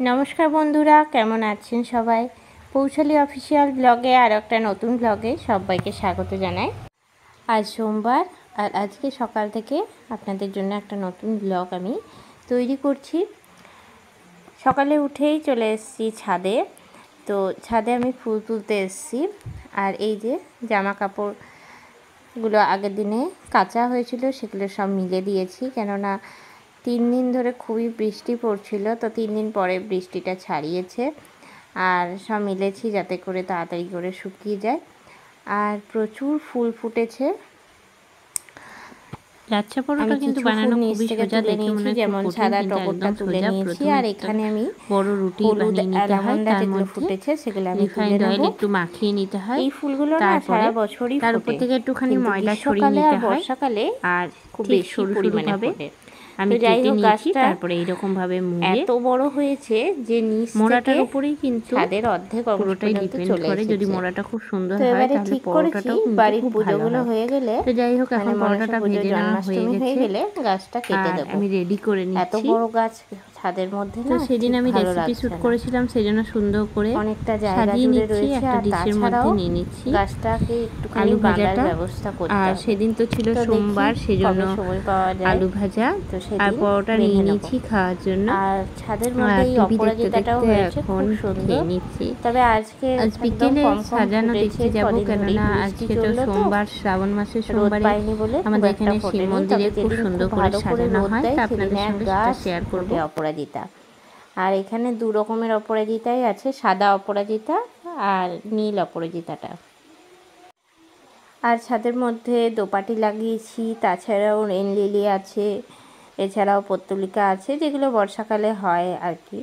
নমস্কার বন্ধুরা, কেমন আছেন সবাই? পৌশালী অফিসিয়াল ব্লগে আর একটা নতুন ব্লগে সবাইকে স্বাগত জানাই। আজ সোমবার আর আজকে সকাল থেকে আপনাদের জন্য একটা নতুন ব্লগ আমি তৈরি করছি। সকালে উঠেই চলে এসেছি ছাদে। তো ছাদে আমি ফুল তুলতে এসেছি। আর এই যে জামা কাপড়গুলো আগের দিনে কাচা হয়েছিল সেগুলো সব মিলে দিয়েছি, কেননা 3 দিন ধরে খুবই বৃষ্টি পড়ছিল। তো 3 দিন পরে বৃষ্টিটা ছাড়িয়েছে আর সব মিলেছি যাতে করে তাড়াতাড়ি করে শুকিয়ে যায়। আর প্রচুর ফুল ফুটেছে। লাচ্ছা পরোটা কিন্তু বানানো খুবই সোজা, দেখে মনে হয় যেমন সাদা টগরটা তুলে নিয়েছি। আর এখানে আমি বড় রুটি বানিয়ে নিতে হয়, তার মধ্যে ফুটেছে সেগুলো আমি রিফাইন্ড অয়েল একটু মাখিয়ে নিতে হয়। এই ফুলগুলো না সারা বছরই তার উপর থেকে একটুখানি ময়দা ছড়িয়ে নিতে হয়। বর্ষাকালে আর খুব ঠিক বেশি সরু পরিমাণে ভাবে ফোটে। আমি কেটে নিয়েছি। তারপরে এইরকম ভাবে মুড়ে এত বড় হয়েছে যে নিচ মোড়াটার উপরেই কিন্তু ছাদের অর্ধেক পুরোটাই ডিপেন্ড করে। যদি মোড়াটা খুব সুন্দর হয় তাহলে ঠিক পরোটাটাও কিন্তু বাড়ির খুব ভালো পুজোগুলো হয়। হয়ে গেলে, তো যাই হোক, এখন পরোটাটা ভেজে নেওয়া হয়ে গেলে গাছটা কেটে দেবো। আমি রেডি করে নিচ্ছি। এত বড় গাছ ছাদের মধ্যে তো সেদিন আমি রেসিপি শুট করেছিলাম, সেজন্য সুন্দর করে অনেকটা জায়গা সাজিয়ে জুড়ে নিচ্ছি। রয়েছে। একটা আর ডিশের মধ্যে তাছাড়াও নিয়ে নিচ্ছি গাছটাকে একটুখানি আলু বাঁধার ভাজাটা। ব্যবস্থা করতে আর হবে। সেদিন তো ছিল সোমবার, সেজন্য সময় পাওয়া যায় আলু ভাজা তো আর পরোটা নিয়ে নিয়েছি খাওয়ার জন্য। আর ছাদের মধ্যে এই অপরাজিতাটাও হয়েছে খুব সুন্দর। নিচ্ছি। তবে আজকে আজ বিকেলে সাজানো দেখতে যাবো, কেননা আজকে তো সোমবার, শ্রাবণ মাসের সোমবারে আমাদের এখানে শিব মন্দিরে খুব সুন্দর করে সাজানো হয়। তা আপনাদের সঙ্গে সেটা শেয়ার করবো। অপরাজিতা, আর এখানে 2 রকমের অপরাজিতাই আছে, সাদা অপরাজিতা আর নীল অপরাজিতাটা। আর ছাদের মধ্যে দোপাটি লাগিয়েছি, তাছাড়াও রেন লিলি আছে, এছাড়াও পত্তলিকা আছে, যেগুলো বর্ষাকালে হয় আর কি।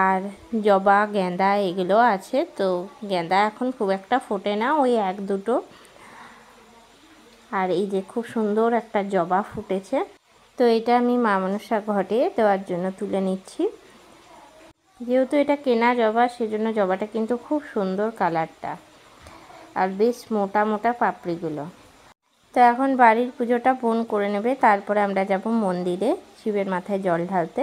আর জবা, গেঁদা এগুলো আছে। তো গেঁদা এখন খুব একটা ফোটে না, ওই 1-2। আর এই যে খুব সুন্দর একটা জবা ফুটেছে। তো এটা আমি মা মনসা ঘটে দেওয়ার জন্য তুলে নিচ্ছি। যেহেতু এটা কেনা জবা, সেজন্য জবাটা কিন্তু খুব সুন্দর কালারটা, আর বেশ মোটা মোটা পাপড়িগুলো। তো এখন বাড়ির পুজোটা বোন করে নেবে, তারপরে আমরা যাব মন্দিরে শিবের মাথায় জল ঢালতে।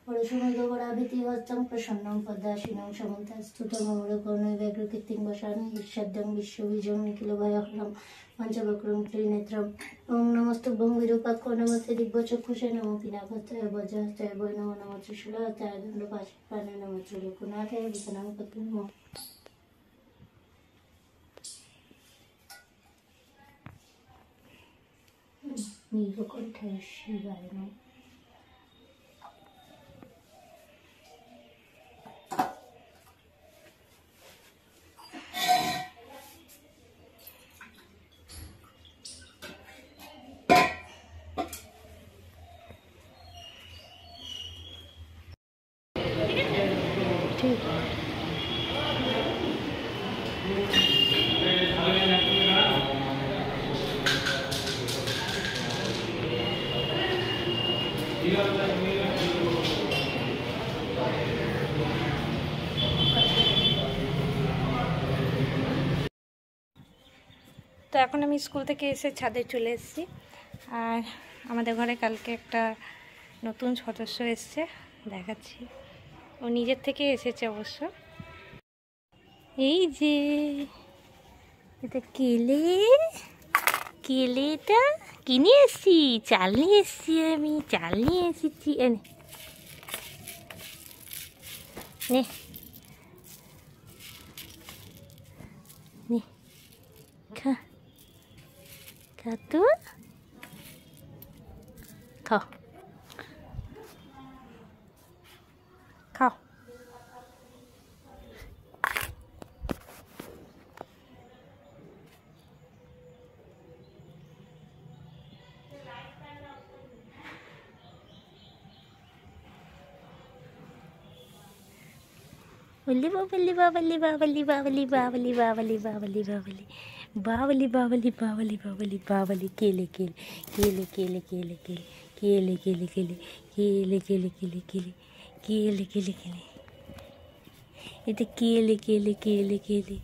পরশুমৈদগোড়াভীতিহস্তং প্রসন্নং পদ্মাসীনং সমন্তাস্তুতমরকর্ণৈ ব্যগ্রকীর্তিং বসামি ঈশ্বাদ্যং বিশ্ববীজং নিখিলভয়হরং পঞ্চবক্রং ত্রিনেত্রম। ওং নমস্তুভ্যং বিরূপাক্ষো নমস্তে দিব্যচক্ষুষে নমো পিনাকস্তায় বজ্রহস্তায় বৈ নমো নমো ত্রিশূলহস্তায় দণ্ডপাণে নমো ত্রিলোকনাথায় বিছানাং পদ্মে নমঃ। নীলকণ্ঠায় শিবায় নমঃ। ঠিক তো এখন আমি স্কুল থেকে এসে ছাদে চলে এসেছি। আর আমাদের ঘরে কালকে একটা নতুন সদস্য এসছে, দেখাচ্ছি। ও নিজের থেকে এসেছে অবশ্য। এই যে এটা কেলে, কেলেটা কিনে এসছি, চাল নিয়ে এসছি, আমি চাল নিয়ে এসেছি। এনে নে নে খা, খা তো, খাও খাও। बल्ली बाबली बाबली बाबली बाबली बाबली बाबली बाबली बाबली बाबली बाबली बाबली बाबली बाबली केले केले केले केले केले केले केले केले केले केले केले केले केले केले केले এটা কেলে কেলে কেলে কেলে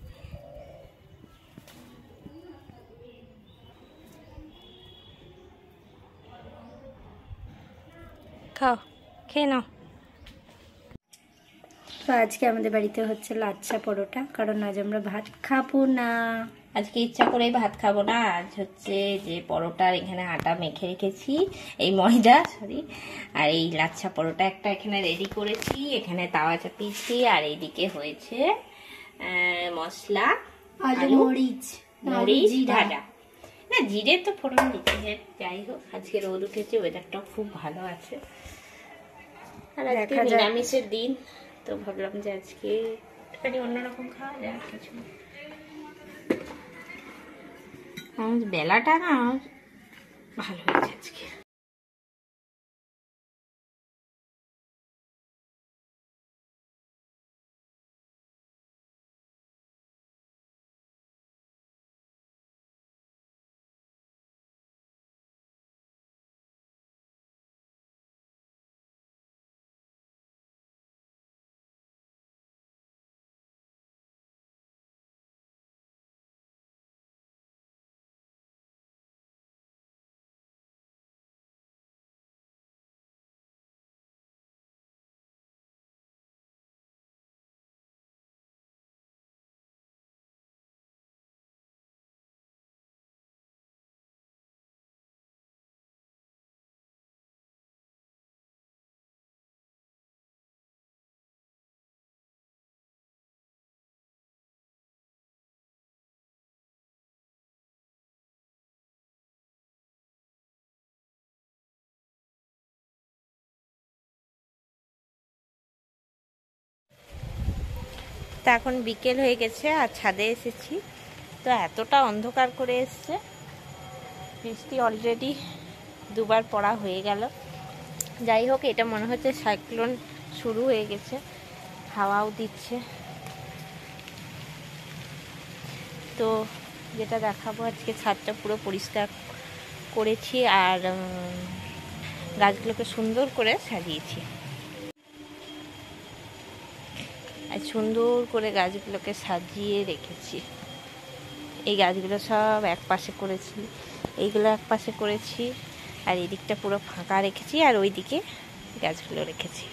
খাও, খেয়ে নাও। তো আজকে আমাদের বাড়িতে হচ্ছে লাচ্ছা পরোটা, কারণ আজ আমরা ভাত খাবো না। আজকে ইচ্ছা করেই ভাত খাবো না। আজ হচ্ছে যে পরোটার এখানে আটা মেখে রেখেছি, এই ময়দা সরি, আর এই লাচ্ছা পরোটা একটা এখানে রেডি করেছি, এখানে তাওয়া চাপিয়েছি, আর এইদিকে হয়েছে মশলা, আলু মরিচ ভাজা। না জিরে তো ফোড়ন দিচ্ছি, যাই হোক আজকে রোদ উঠেছে, ওয়েদারটাও খুব ভালো আছে, আর আজকে নিরামিষের দিন, তো ভাবলাম যে আজকে একটুখানি অন্যরকম খাওয়া যায়, আর কিছু না। বেলাটা না ভালো হয়েছে আজকে। তো এখন বিকেল হয়ে গেছে, আর ছাদে এসেছি, তো এতটা অন্ধকার করে এসছে, বৃষ্টি অলরেডি দুবার পড়া হয়ে গেল। যাই হোক, এটা মনে হচ্ছে সাইক্লোন শুরু হয়ে গেছে, হাওয়াও দিচ্ছে। তো যেটা দেখাবো, আজকে ছাদটা পুরো পরিষ্কার করেছি, আর গাছগুলোকে সুন্দর করে সাজিয়েছি, আর সুন্দর করে গাছগুলোকে সাজিয়ে রেখেছি। এই গাছগুলো সব এক পাশে করেছি, এইগুলো এক পাশে করেছি, আর এই দিকটা পুরো ফাঁকা রেখেছি, আর ওই দিকে গাছগুলো রেখেছি।